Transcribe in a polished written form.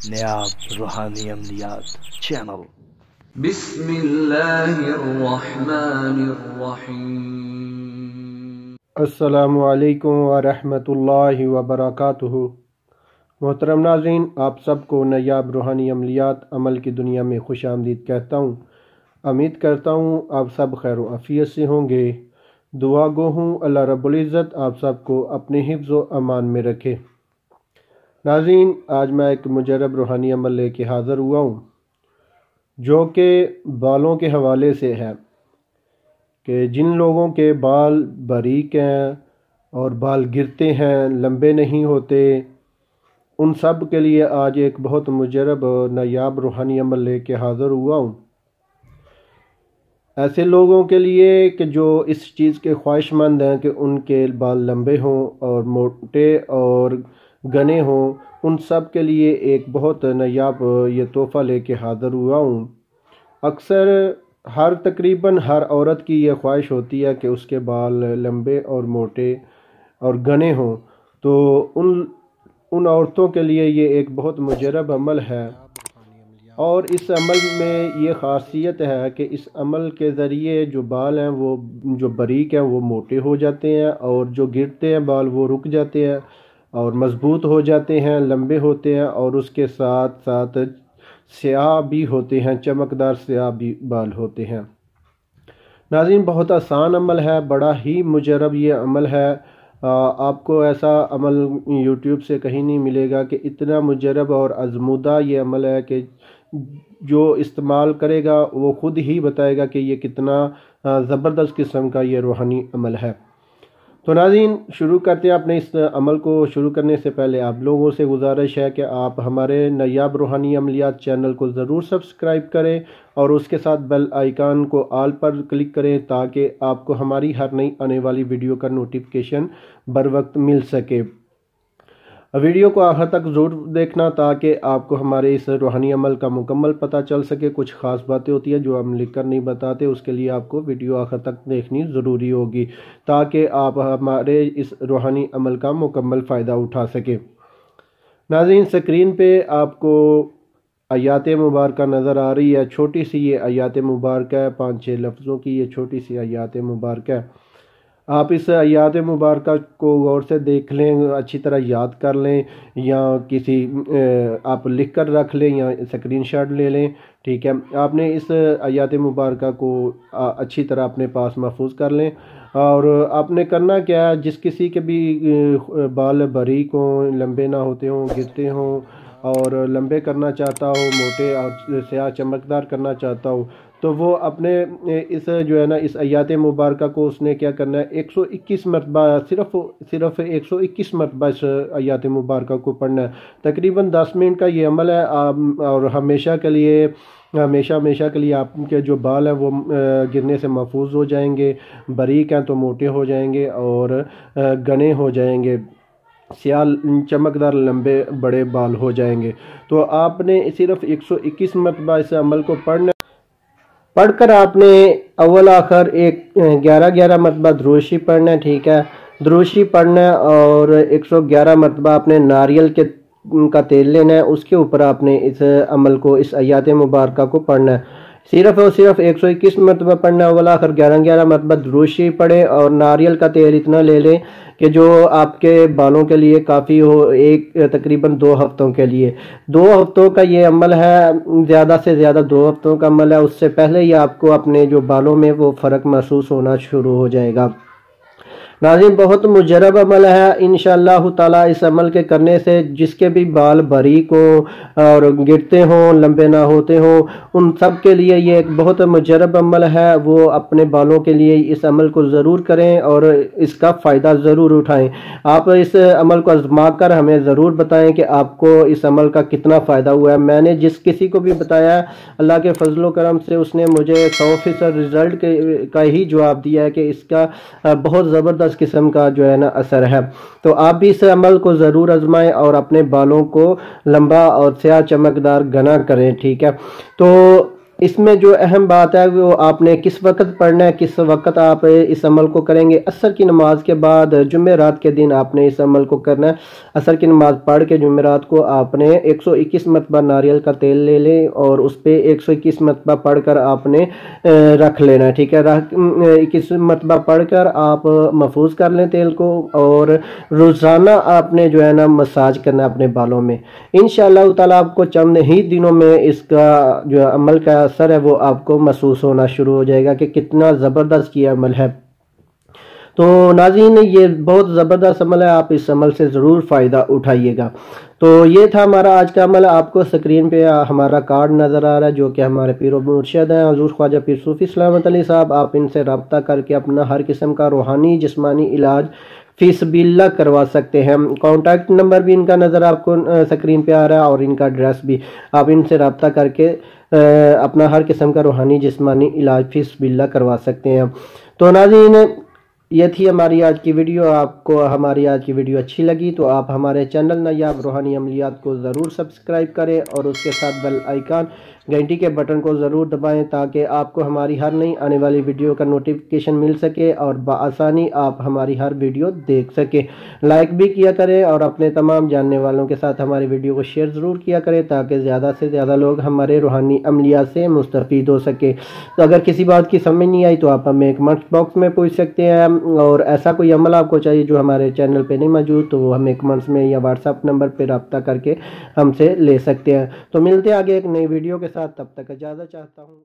नायाब रूहानी अमलियात चैनल। बिस्मिल्लाहिर्रहमानिर्रहीम। अस्सलामु अलैकुम व रहमतुल्लाहि व बरकातुहू। मोहतरम नाज़रीन, आप सबको नायाब रूहानी अमलियात अमल की दुनिया में खुश आमदीद कहता हूँ। उम्मीद करता हूँ आप सब खैर व आफियत से होंगे। दुआ गो हूँ अल्लाह रब्बुल इज़्ज़त आप सबको अपने हिफ्ज़ व अमान में रखे। नाज़रीन, आज मैं एक मुजरब रूहानी अमल लेके हाज़िर हुआ हूँ जो कि बालों के हवाले से है कि जिन लोगों के बाल बारीक हैं और बाल गिरते हैं, लंबे नहीं होते, उन सब के लिए आज एक बहुत मुजरब नायाब रूहानी अमल लेके हाज़िर हुआ हूँ। ऐसे लोगों के लिए कि जो इस चीज़ के ख्वाहिशमंद हैं कि उनके बाल लंबे हों और मोटे और घने हों, उन सब के लिए एक बहुत नायाब ये तोहफ़ा लेके हाज़िर हुआ हूँ। अक्सर तकरीबन हर औरत की ये ख्वाहिश होती है कि उसके बाल लंबे और मोटे और घने हों, तो उन औरतों के लिए ये एक बहुत मुजरब अमल है। और इस अमल में ये ख़ासियत है कि इस अमल के ज़रिए जो बाल हैं वो जो बारीक हैं वो मोटे हो जाते हैं और जो गिरते हैं बाल वो रुक जाते हैं और मज़बूत हो जाते हैं, लंबे होते हैं और उसके साथ साथ स्याह भी होते हैं, चमकदार स्याह भी बाल होते हैं। नाज़रीन, बहुत आसान अमल है, बड़ा ही मुजरब ये अमल है। आपको ऐसा अमल यूट्यूब से कहीं नहीं मिलेगा कि इतना मुजरब और आज़मूदा ये अमल है कि जो इस्तेमाल करेगा वो ख़ुद ही बताएगा कि ये कितना ज़बरदस्त किस्म का ये रूहानी अमल है। तो नाज़रीन, शुरू करते हैं। अपने इस अमल को शुरू करने से पहले आप लोगों से गुजारिश है कि आप हमारे नायाब रूहानी अमलियात चैनल को ज़रूर सब्सक्राइब करें और उसके साथ बेल आइकन को ऑल पर क्लिक करें ताकि आपको हमारी हर नई आने वाली वीडियो का नोटिफिकेशन बर वक्त मिल सके। वीडियो को आखिर तक ज़रूर देखना ताकि आपको हमारे इस रूहानी अमल का मुकम्मल पता चल सके। कुछ ख़ास बातें होती हैं जो हम लिख कर नहीं बताते, उसके लिए आपको वीडियो आखिर तक देखनी ज़रूरी होगी ताकि आप हमारे इस रूहानी अमल का मुकम्मल फ़ायदा उठा सके। नाज़रीन, स्क्रीन पे आपको आयात मुबारक नज़र आ रही है। छोटी सी ये आयात मुबारक है, 5-6 लफ्ज़ों की ये छोटी सी आयात मुबारक है। आप इस आयात मुबारक को गौर से देख लें, अच्छी तरह याद कर लें या किसी आप लिख कर रख लें या स्क्रीनशॉट ले लें। ठीक है, आपने इस आयात मुबारक को अच्छी तरह अपने पास महफूज कर लें। और आपने करना क्या है, जिस किसी के भी बाल बारीक हों, लंबे ना होते हों, गिरते हों और लंबे करना चाहता हो, मोटे और स्याह चमकदार करना चाहता हो, तो वो अपने इस जो है ना इस आयात मुबारक को उसने क्या करना है, 121 मरतबा सिर्फ 121 मरतबा इस आयात मुबारक को पढ़ना है। तकरीबन 10 मिनट का ये अमल है। और हमेशा के लिए आपके जो बाल हैं वो गिरने से महफूज हो जाएंगे, बारीक हैं तो मोटे हो जाएंगे और घने हो जाएंगे, स्याह चमकदार लंबे बड़े बाल हो जाएंगे। तो आपने सिर्फ 121 मरतबा इस अमल को पढ़कर आपने अव्वल आखिर 11 मरतबा दुरूद शरीफ पढ़ना है। ठीक है, दुरूद शरीफ पढ़ना है और 111 मरतबा आपने नारियल का तेल लेना है, उसके ऊपर आपने इस अमल को, इस आयात मुबारक को पढ़ना है। सिर्फ और सिर्फ 121 मरतबा पढ़ना है। अव्वल आखिर 11 मरतबा दुरूद शरीफ पढ़े और नारियल का तेल इतना ले लें कि जो आपके बालों के लिए काफ़ी हो, तकरीबन 2 हफ्तों के लिए। 2 हफ्तों का ये अमल है, ज़्यादा से ज़्यादा 2 हफ्तों का अमल है। उससे पहले ही आपको अपने जो बालों में वो फ़र्क महसूस होना शुरू हो जाएगा। नाज़रीन, बहुत मुजरब अमल है। इंशाअल्लाह ताला इस अमल के करने से जिसके भी बाल बारीक हों और गिरते हों, लंबे ना होते हों, उन सब के लिए ये एक बहुत मुजरब अमल है। वो अपने बालों के लिए इस अमल को ज़रूर करें और इसका फ़ायदा ज़रूर उठाएं। आप इस अमल को आज़मा कर हमें ज़रूर बताएं कि आपको इस अमल का कितना फ़ायदा हुआ है। मैंने जिस किसी को भी बताया, अल्लाह के फजल व करम से उसने मुझे 100% रिज़ल्ट का ही जवाब दिया है कि इसका बहुत ज़बरदस्त किस्म का जो है ना असर है। तो आप भी इस अमल को ज़रूर आजमाएं और अपने बालों को लंबा और स्याह चमकदार घना करें। ठीक है, तो اس میں جو اہم بات ہے وہ آپ نے کس وقت پڑھنا ہے، کس وقت آپ اس عمل کو کریں گے۔ عصر کی نماز کے بعد جمعرات کے دن آپ نے اس عمل کو کرنا ہے۔ عصر کی نماز پڑھ کے جمعرات کو آپ نے 121 مرتبہ ناریل کا تیل لے لیں اور اس پہ 121 مرتبہ پڑھ کر آپ نے رکھ لینا ہے، ٹھیک ہے۔ 21 مرتبہ پڑھ کر آپ محفوظ کر لیں تیل کو، اور روزانہ آپ نے جو ہے نا مساج کرنا ہے اپنے بالوں میں۔ انشاءاللہ تعالیٰ آپ کو چند ہی دنوں میں اس کا جو عمل کا اثر ہے وہ آپ کو محسوس ہونا شروع ہو جائے گا کہ کتنا زبردست یہ عمل ہے۔ تو ناظرین یہ بہت زبردست عمل ہے، آپ اس عمل سے ضرور فائدہ اٹھائیے گا۔ تو یہ تھا ہمارا آج کا عمل۔ آپ کو سکرین پہ ہمارا کارڈ نظر آ رہا ہے جو کہ ہمارے پیر و مرشد ہیں حضور خواجہ پیر صوفی سلامت علیہ صاحب۔ آپ ان سے رابطہ کر کے اپنا ہر قسم کا روحانی جسمانی علاج فی سبیل اللہ کروا سکتے ہیں۔ کانٹیکٹ نمبر بھی ان کا نظر آپ کو سکرین پہ آ رہا ہے، اور ان کا ایڈریس بھی۔ آپ ان سے رابطہ کر کے اپنا ہر قسم کا روحانی جسمانی علاج فی سبیل اللہ کروا سکتے ہیں۔ تو ناظرین یہ تھی ہماری آج کی ویڈیو۔ آپ کو ہماری آج کی ویڈیو اچھی لگی تو آپ ہمارے چینل نایاب روحانی عملیات کو ضرور سبسکرائب کریں، اور اس کے ساتھ بیل آئیکن گھنٹی کے بٹن کو ضرور دبائیں تاکہ آپ کو ہماری ہر نئی آنے والی ویڈیو کا نوٹیفیکیشن مل سکے اور بآسانی آپ ہماری ہر ویڈیو دیکھ سکیں۔ لائک بھی کیا کریں اور اپنے تمام جاننے والوں کے ساتھ ہماری ویڈیو کو شیئر ضرور کیا کریں تاکہ زیادہ سے زیادہ لوگ ہمارے روحانی عملیات سے مستفید ہو سکے۔ تو اگر کسی بات کی سمجھ نہیں آئی تو آپ ہمیں کمنٹ باکس میں پوچھ سکتے ہیں، اور ایسا کوئی عمل آپ کو چاہیے جو ہمارے چینل پہ نہیں موجود تو وہ ہمیں کمنٹس میں یا واٹس ایپ نمبر پہ رابطہ کر کے ہم سے لے سکتے ہیں۔ تو ملتے ہیں آگے ایک نئی ویڈیو کے ساتھ، تب تک اجازت چاہتا ہوں۔